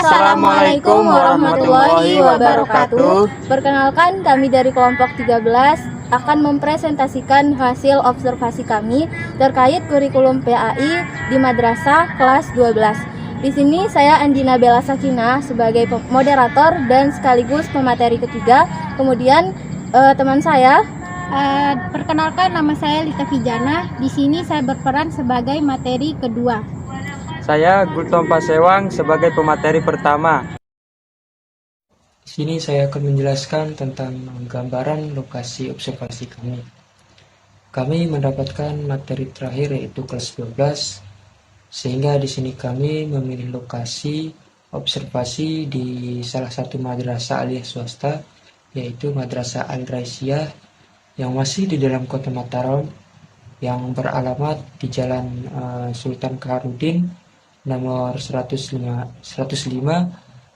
Assalamualaikum warahmatullahi wabarakatuh. Perkenalkan, kami dari kelompok 13 akan mempresentasikan hasil observasi kami terkait kurikulum PAI di Madrasah kelas 12. Di sini saya Andina Bella Sakina sebagai moderator dan sekaligus pemateri ketiga. Kemudian teman saya, perkenalkan, nama saya Lita Vijana. Di sini saya berperan sebagai materi kedua. Saya Gultom Pasewang sebagai pemateri pertama. Di sini saya akan menjelaskan tentang gambaran lokasi observasi kami. Kami mendapatkan materi terakhir yaitu kelas 12, sehingga di sini kami memilih lokasi observasi di salah satu madrasah aliyah swasta, yaitu Madrasah Al-Raisiyah yang masih di dalam kota Mataram, yang beralamat di Jalan Sultan Kaharudin nomor 105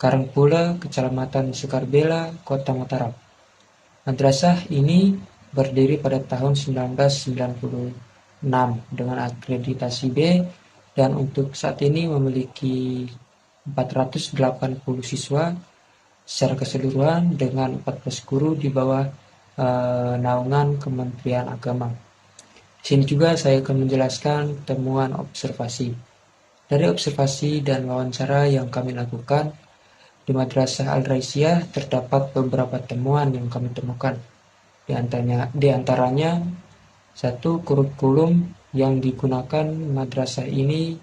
Karangpula, Kecamatan Sukarbela, Kota Mataram. Madrasah ini berdiri pada tahun 1996 dengan akreditasi B, dan untuk saat ini memiliki 480 siswa secara keseluruhan dengan 14 guru di bawah naungan Kementerian Agama. Di sini juga saya akan menjelaskan temuan observasi. Dari observasi dan wawancara yang kami lakukan di Madrasah Al-Raisiyah, terdapat beberapa temuan yang kami temukan. Di antaranya, satu, kurikulum yang digunakan madrasah ini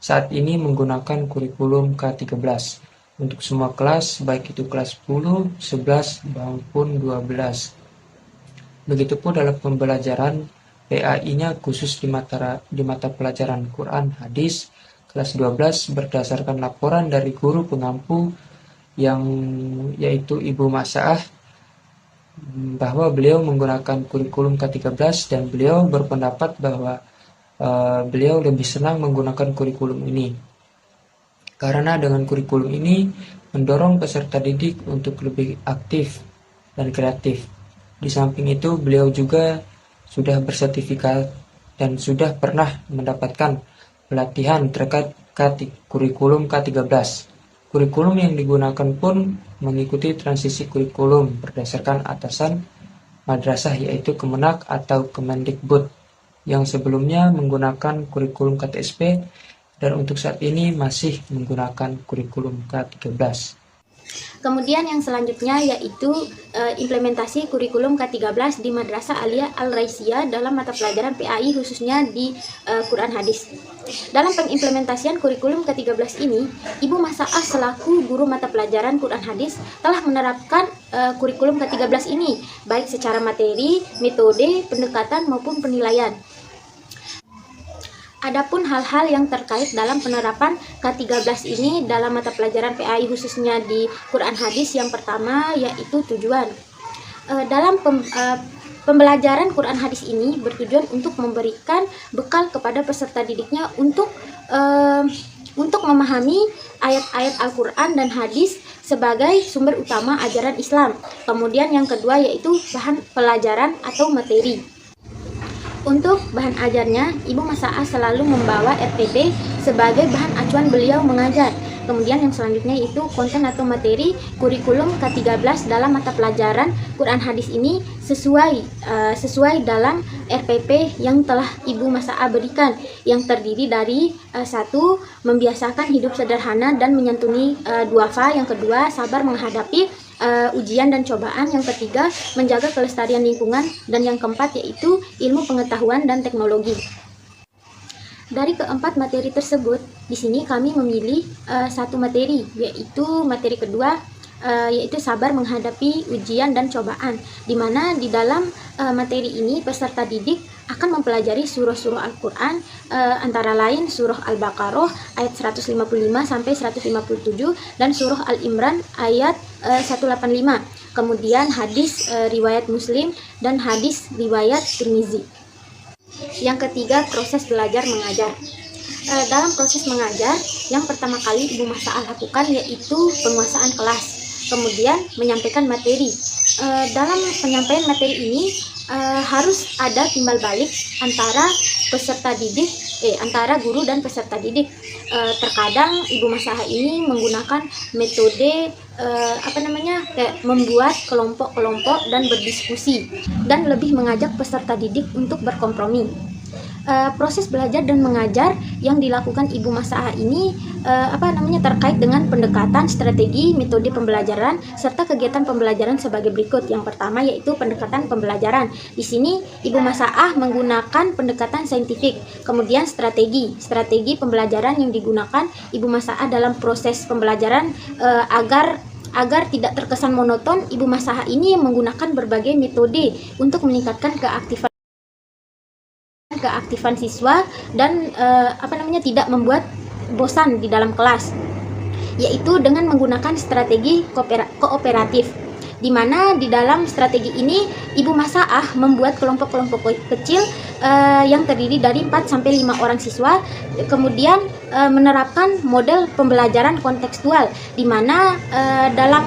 saat ini menggunakan kurikulum K13 untuk semua kelas, baik itu kelas 10, 11, maupun 12. Begitupun dalam pembelajaran PAI-nya khusus di mata pelajaran Quran Hadis kelas 12 berdasarkan laporan dari guru pengampu yaitu Ibu Masa'ah, bahwa beliau menggunakan kurikulum K13 dan beliau berpendapat bahwa beliau lebih senang menggunakan kurikulum ini karena dengan kurikulum ini mendorong peserta didik untuk lebih aktif dan kreatif. Di samping itu beliau juga sudah bersertifikat dan sudah pernah mendapatkan pelatihan terkait kurikulum K13. Kurikulum yang digunakan pun mengikuti transisi kurikulum berdasarkan atasan madrasah, yaitu Kemenak atau Kemendikbud, yang sebelumnya menggunakan kurikulum KTSP dan untuk saat ini masih menggunakan kurikulum K13. Kemudian yang selanjutnya yaitu implementasi kurikulum K13 di Madrasah Aliyah Al-Raisiyah dalam mata pelajaran PAI khususnya di Quran Hadis. Dalam pengimplementasian kurikulum K13 ini, Ibu Masa'ah selaku guru mata pelajaran Quran Hadis telah menerapkan kurikulum K13 ini baik secara materi, metode, pendekatan maupun penilaian. Adapun hal-hal yang terkait dalam penerapan K13 ini dalam mata pelajaran PAI khususnya di Quran Hadis, yang pertama yaitu tujuan. Dalam pembelajaran Quran Hadis ini bertujuan untuk memberikan bekal kepada peserta didiknya untuk memahami ayat-ayat Al-Quran dan Hadis sebagai sumber utama ajaran Islam. Kemudian yang kedua yaitu bahan pelajaran atau materi. Untuk bahan ajarnya, Ibu Masa'ah selalu membawa RPP sebagai bahan acuan beliau mengajar. Kemudian yang selanjutnya itu konten atau materi kurikulum K13 dalam mata pelajaran Quran Hadis ini sesuai dalam RPP yang telah Ibu Masa'ah berikan, yang terdiri dari satu, membiasakan hidup sederhana dan menyantuni duafa. Yang kedua, sabar menghadapi ujian dan cobaan. Yang ketiga, menjaga kelestarian lingkungan. Dan yang keempat yaitu ilmu pengetahuan dan teknologi. Dari keempat materi tersebut, di sini kami memilih satu materi, yaitu materi kedua, yaitu sabar menghadapi ujian dan cobaan, di mana di dalam materi ini peserta didik akan mempelajari surah-surah Al-Quran, antara lain surah Al-Baqarah ayat 155 sampai 157 dan surah Al-Imran ayat 185. Kemudian hadis riwayat Muslim dan hadis riwayat Tirmizi. Yang ketiga, proses belajar mengajar. Dalam proses mengajar, yang pertama kali Ibu Masa'ah lakukan yaitu penguasaan kelas, kemudian menyampaikan materi. Dalam penyampaian materi ini harus ada timbal balik antara peserta didik antara guru dan peserta didik. Terkadang Ibu Masaah ini menggunakan metode kayak membuat kelompok-kelompok dan berdiskusi dan lebih mengajak peserta didik untuk berkompromi. Proses belajar dan mengajar yang dilakukan Ibu Masaah ini terkait dengan pendekatan, strategi, metode pembelajaran serta kegiatan pembelajaran sebagai berikut. Yang pertama yaitu pendekatan pembelajaran. Di sini Ibu Masaah menggunakan pendekatan saintifik. Kemudian strategi pembelajaran yang digunakan Ibu Masaah dalam proses pembelajaran agar tidak terkesan monoton. Ibu Masaah ini menggunakan berbagai metode untuk meningkatkan keaktifan siswa dan tidak membuat bosan di dalam kelas, yaitu dengan menggunakan strategi kooperatif, di mana di dalam strategi ini Ibu Masaah membuat kelompok-kelompok kecil yang terdiri dari 4-5 orang siswa, kemudian menerapkan model pembelajaran kontekstual, di mana dalam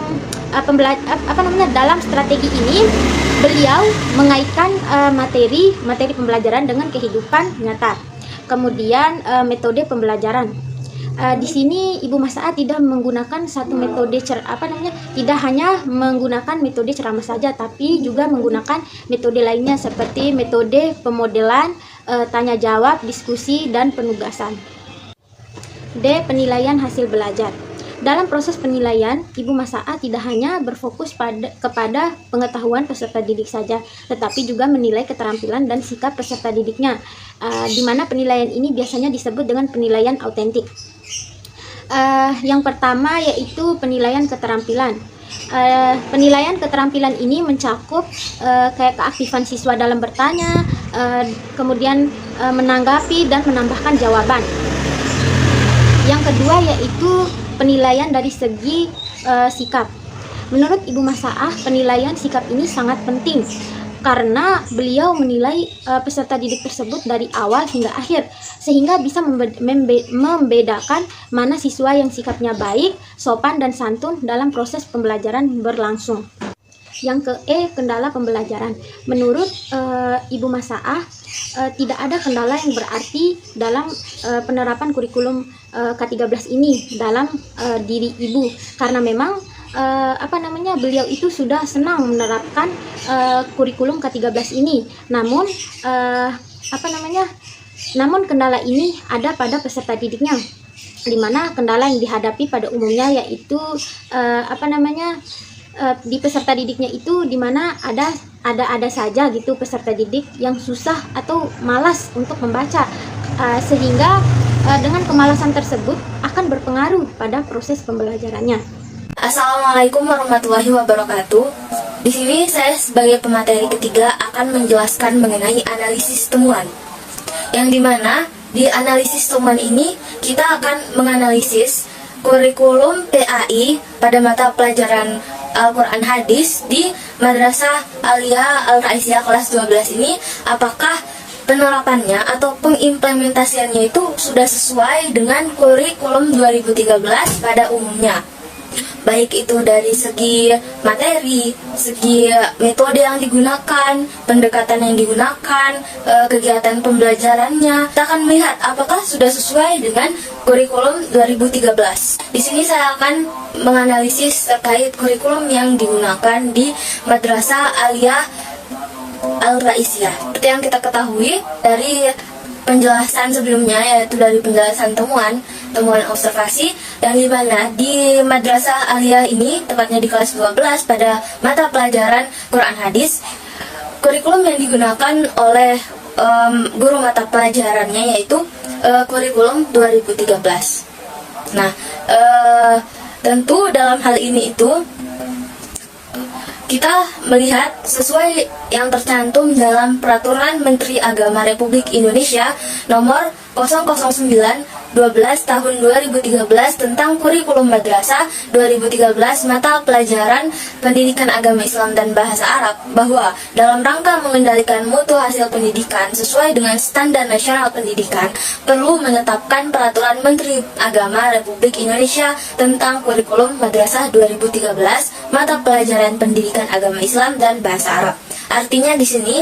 strategi ini beliau mengaitkan materi pembelajaran dengan kehidupan nyata. Kemudian metode pembelajaran. Di sini Ibu Masaah tidak menggunakan satu metode tidak hanya menggunakan metode ceramah saja, tapi juga menggunakan metode lainnya seperti metode pemodelan, tanya jawab, diskusi, dan penugasan. D. Penilaian hasil belajar. Dalam proses penilaian, Ibu Masaah tidak hanya berfokus kepada pengetahuan peserta didik saja, tetapi juga menilai keterampilan dan sikap peserta didiknya, di mana penilaian ini biasanya disebut dengan penilaian autentik. Yang pertama yaitu penilaian keterampilan. Penilaian keterampilan ini mencakup kayak keaktifan siswa dalam bertanya, kemudian menanggapi dan menambahkan jawaban. Yang kedua yaitu penilaian dari segi sikap. Menurut Ibu Masaah, penilaian sikap ini sangat penting karena beliau menilai peserta didik tersebut dari awal hingga akhir, sehingga bisa membedakan mana siswa yang sikapnya baik, sopan, dan santun dalam proses pembelajaran berlangsung. Yang ke kendala pembelajaran. Menurut Ibu Masaah, tidak ada kendala yang berarti dalam penerapan kurikulum K13 ini dalam diri Ibu, karena memang beliau itu sudah senang menerapkan kurikulum K13 ini. Namun kendala ini ada pada peserta didiknya, di mana kendala yang dihadapi pada umumnya yaitu di peserta didiknya itu, di mana ada saja gitu peserta didik yang susah atau malas untuk membaca, sehingga dengan kemalasan tersebut akan berpengaruh pada proses pembelajarannya. Assalamualaikum warahmatullahi wabarakatuh. Di sini saya sebagai pemateri ketiga akan menjelaskan mengenai analisis temuan, yang dimana di analisis temuan ini kita akan menganalisis kurikulum PAI pada mata pelajaran Al-Quran Hadis di Madrasah Aliyah Al-Raisiyah kelas 12 ini, apakah penerapannya atau pengimplementasiannya itu sudah sesuai dengan kurikulum 2013 pada umumnya, baik itu dari segi materi, segi metode yang digunakan, pendekatan yang digunakan, kegiatan pembelajarannya. Kita akan melihat apakah sudah sesuai dengan kurikulum 2013. Di sini saya akan menganalisis terkait kurikulum yang digunakan di Madrasah Aliyah Al-Raisiyah. Seperti yang kita ketahui dari penjelasan sebelumnya, yaitu dari penjelasan temuan observasi, yang dimana di Madrasah Aliyah ini, tepatnya di kelas 12 pada mata pelajaran Quran Hadis, kurikulum yang digunakan oleh guru mata pelajarannya yaitu kurikulum 2013. Nah, tentu dalam hal ini itu kita melihat sesuai yang tercantum dalam Peraturan Menteri Agama Republik Indonesia Nomor 009/12 tahun 2013 tentang kurikulum madrasah 2013 mata pelajaran pendidikan agama Islam dan bahasa Arab, bahwa dalam rangka mengendalikan mutu hasil pendidikan sesuai dengan standar nasional pendidikan, perlu menetapkan Peraturan Menteri Agama Republik Indonesia tentang kurikulum madrasah 2013 mata pelajaran pendidikan agama Islam dan bahasa Arab. Artinya di sini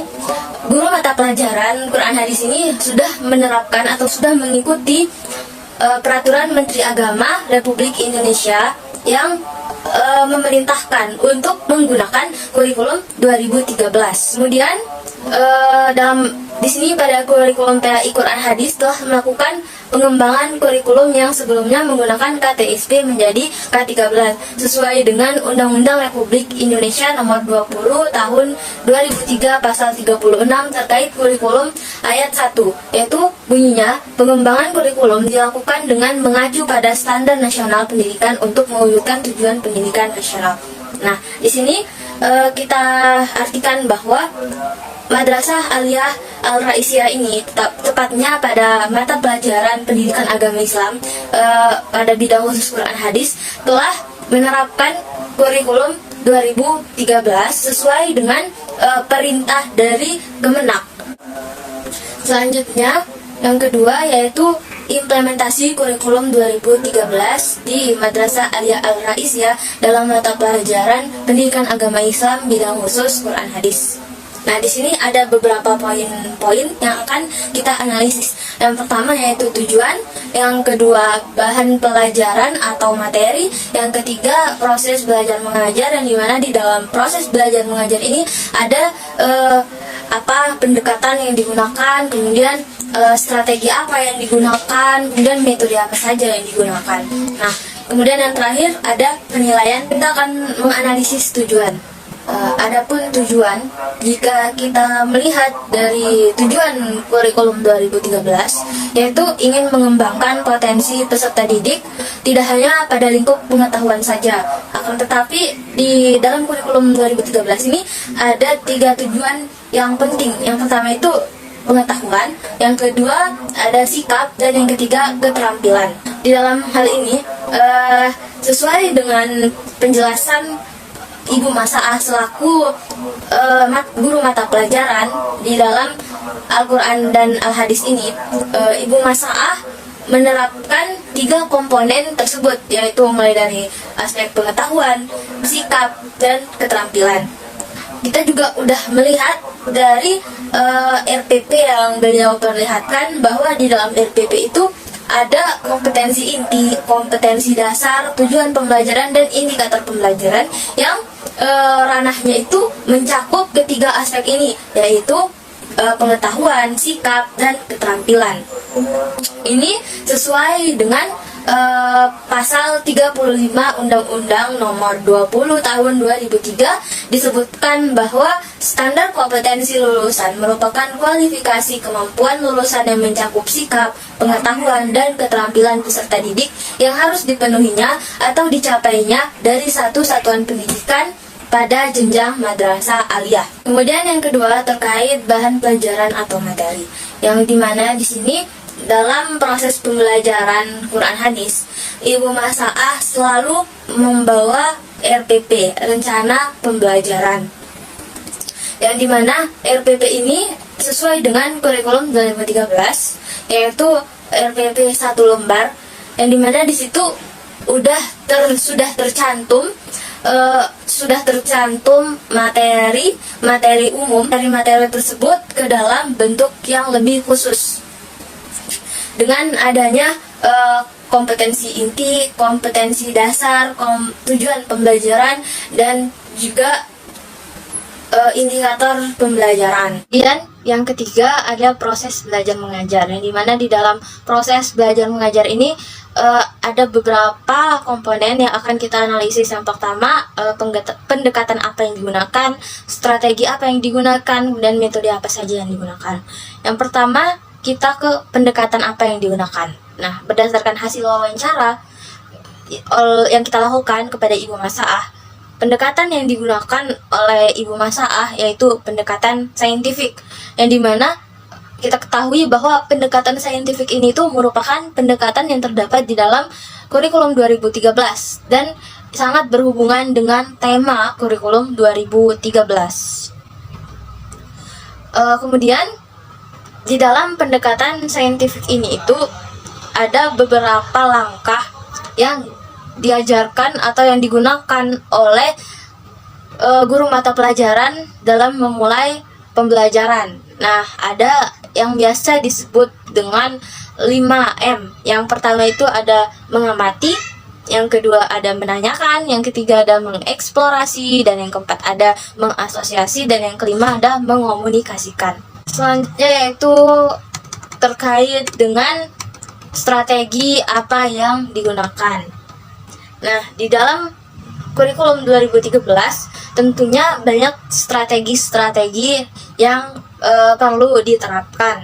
guru mata pelajaran Quran hadis ini sudah menerapkan atau sudah mengikuti peraturan Menteri Agama Republik Indonesia yang memerintahkan untuk menggunakan kurikulum 2013. Kemudian di sini pada kurikulum PAI Quran Hadis telah melakukan pengembangan kurikulum yang sebelumnya menggunakan KTSP menjadi K13 sesuai dengan Undang-Undang Republik Indonesia Nomor 20 Tahun 2003 Pasal 36 terkait kurikulum ayat 1, yaitu bunyinya pengembangan kurikulum dilakukan dengan mengacu pada standar nasional pendidikan untuk mewujudkan tujuan pendidikan nasional. Nah, di sini kita artikan bahwa Madrasah Aliyah Al-Raisiyah ini tepatnya pada mata pelajaran pendidikan agama Islam pada bidang khusus Quran Hadis telah menerapkan kurikulum 2013 sesuai dengan perintah dari Kemenak. Selanjutnya, yang kedua yaitu implementasi kurikulum 2013 di Madrasah Aliyah Al-Raisiyah dalam mata pelajaran pendidikan agama Islam bidang khusus Quran Hadis. Nah, di sini ada beberapa poin-poin yang akan kita analisis. Yang pertama yaitu tujuan, yang kedua bahan pelajaran atau materi, yang ketiga proses belajar mengajar, yang dimana di dalam proses belajar mengajar ini ada pendekatan yang digunakan, kemudian strategi apa yang digunakan, kemudian metode apa saja yang digunakan. Nah, kemudian yang terakhir ada penilaian. Kita akan menganalisis tujuan. Adapun tujuan, jika kita melihat dari tujuan kurikulum 2013, yaitu ingin mengembangkan potensi peserta didik tidak hanya pada lingkup pengetahuan saja, akan tetapi di dalam kurikulum 2013 ini ada 3 tujuan yang penting. Yang pertama itu pengetahuan, yang kedua ada sikap, dan yang ketiga keterampilan. Di dalam hal ini sesuai dengan penjelasan Ibu Masa'ah selaku guru mata pelajaran di dalam Al-Quran dan Al-Hadis ini, Ibu Masa'ah menerapkan 3 komponen tersebut, yaitu mulai dari aspek pengetahuan, sikap, dan keterampilan. Kita juga udah melihat dari RPP yang beliau perlihatkan bahwa di dalam RPP itu ada kompetensi inti, kompetensi dasar, tujuan pembelajaran, dan indikator pembelajaran yang ranahnya itu mencakup ketiga aspek ini, yaitu pengetahuan, sikap, dan keterampilan. Ini sesuai dengan pasal 35 Undang-Undang Nomor 20 Tahun 2003 disebutkan bahwa standar kompetensi lulusan merupakan kualifikasi kemampuan lulusan yang mencakup sikap, pengetahuan, dan keterampilan peserta didik yang harus dipenuhinya atau dicapainya dari satu satuan pendidikan pada jenjang madrasah aliyah. Kemudian yang kedua terkait bahan pelajaran atau materi, yang dimana di sini dalam proses pembelajaran Quran Hadis, Ibu Masa'ah selalu membawa RPP, rencana pembelajaran, yang dimana RPP ini sesuai dengan kurikulum 2013, yaitu RPP 1 lembar, yang dimana di situ sudah tercantum materi umum dari materi tersebut ke dalam bentuk yang lebih khusus. Dengan adanya kompetensi inti, kompetensi dasar, tujuan pembelajaran, dan juga indikator pembelajaran. Dan yang ketiga ada proses belajar mengajar, yang dimana di dalam proses belajar mengajar ini ada beberapa komponen yang akan kita analisis. Yang pertama, pendekatan apa yang digunakan, strategi apa yang digunakan, dan metode apa saja yang digunakan. Yang pertama, kita ke pendekatan apa yang digunakan. Nah, berdasarkan hasil wawancara yang kita lakukan kepada Ibu Masa'ah, pendekatan yang digunakan oleh Ibu Masa'ah yaitu pendekatan saintifik, yang dimana kita ketahui bahwa pendekatan saintifik ini tuh merupakan pendekatan yang terdapat di dalam kurikulum 2013 dan sangat berhubungan dengan tema kurikulum 2013. Kemudian di dalam pendekatan saintifik ini itu ada beberapa langkah yang diajarkan atau yang digunakan oleh guru mata pelajaran dalam memulai pembelajaran. Nah, ada yang biasa disebut dengan 5M. Yang pertama itu ada mengamati, yang kedua ada menanyakan, yang ketiga ada mengeksplorasi, dan yang keempat ada mengasosiasi, dan yang kelima ada mengomunikasikan. Selanjutnya yaitu terkait dengan strategi apa yang digunakan. Nah, di dalam kurikulum 2013 tentunya banyak strategi-strategi yang perlu diterapkan,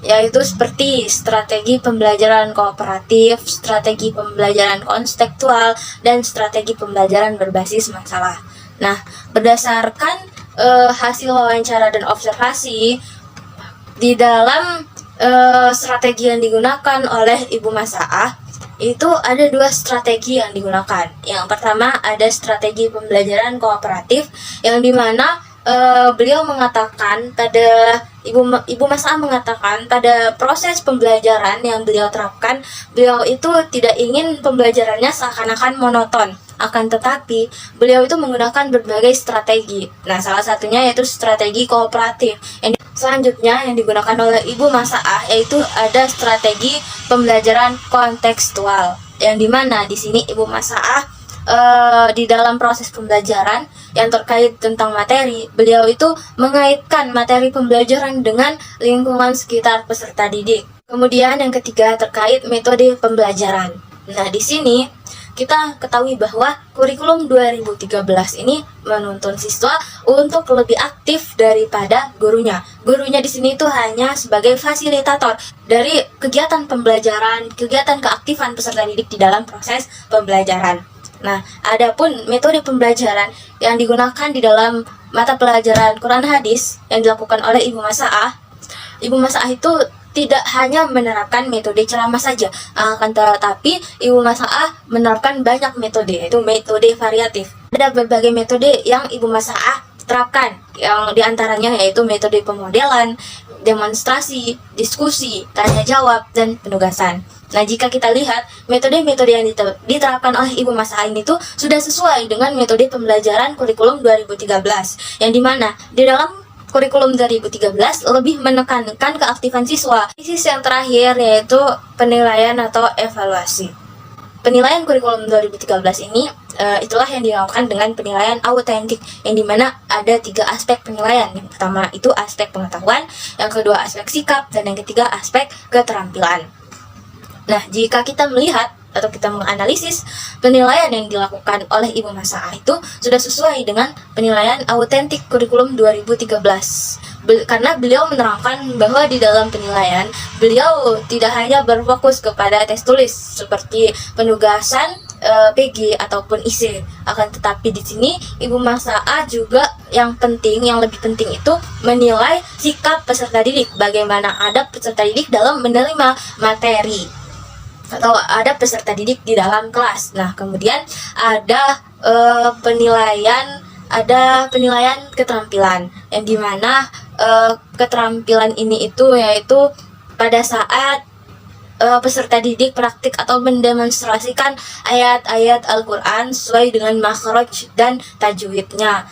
yaitu seperti strategi pembelajaran kooperatif, strategi pembelajaran konstekstual, dan strategi pembelajaran berbasis masalah. Nah, berdasarkan hasil wawancara dan observasi di dalam strategi yang digunakan oleh Ibu Masaah, itu ada 2 strategi yang digunakan. Yang pertama ada strategi pembelajaran kooperatif, yang dimana beliau mengatakan pada Ibu Masaah mengatakan pada proses pembelajaran yang beliau terapkan, beliau itu tidak ingin pembelajarannya seakan-akan monoton. Akan tetapi, beliau itu menggunakan berbagai strategi. Nah, salah satunya yaitu strategi kooperatif. Selanjutnya yang digunakan oleh Ibu Masaah yaitu ada strategi pembelajaran kontekstual. Yang dimana di sini Ibu Masaah di dalam proses pembelajaran yang terkait tentang materi, beliau itu mengaitkan materi pembelajaran dengan lingkungan sekitar peserta didik. Kemudian yang ketiga terkait metode pembelajaran. Nah, di sini kita ketahui bahwa kurikulum 2013 ini menuntun siswa untuk lebih aktif daripada gurunya. Gurunya di sini itu hanya sebagai fasilitator dari kegiatan pembelajaran, kegiatan keaktifan peserta didik di dalam proses pembelajaran. Nah, adapun metode pembelajaran yang digunakan di dalam mata pelajaran Quran Hadis yang dilakukan oleh Ibu Masaah itu tidak hanya menerapkan metode ceramah saja, akan tetapi Ibu Masaah menerapkan banyak metode, yaitu metode variatif. Ada berbagai metode yang Ibu Masaah terapkan, yang diantaranya yaitu metode pemodelan, demonstrasi, diskusi, tanya jawab, dan penugasan. Nah, jika kita lihat metode-metode yang diterapkan oleh Ibu Masaah ini tuh sudah sesuai dengan metode pembelajaran kurikulum 2013, yang dimana di dalam kurikulum 2013 lebih menekankan keaktifan siswa. Sisi yang terakhir yaitu penilaian atau evaluasi. Penilaian kurikulum 2013 ini itulah yang dilakukan dengan penilaian autentik, yang dimana ada 3 aspek penilaian. Yang pertama itu aspek pengetahuan, yang kedua aspek sikap, dan yang ketiga aspek keterampilan. Nah, jika kita melihat atau kita menganalisis penilaian yang dilakukan oleh Ibu Masaah itu sudah sesuai dengan penilaian autentik kurikulum 2013. Karena beliau menerangkan bahwa di dalam penilaian beliau tidak hanya berfokus kepada tes tulis seperti penugasan, PG ataupun IC. Akan tetapi di sini Ibu Masaah juga yang lebih penting itu menilai sikap peserta didik, bagaimana adab peserta didik dalam menerima materi atau ada peserta didik di dalam kelas. Nah, kemudian ada penilaian keterampilan, yang dimana keterampilan ini itu yaitu pada saat peserta didik praktik atau mendemonstrasikan ayat-ayat Al-Quran sesuai dengan makhraj dan tajwidnya.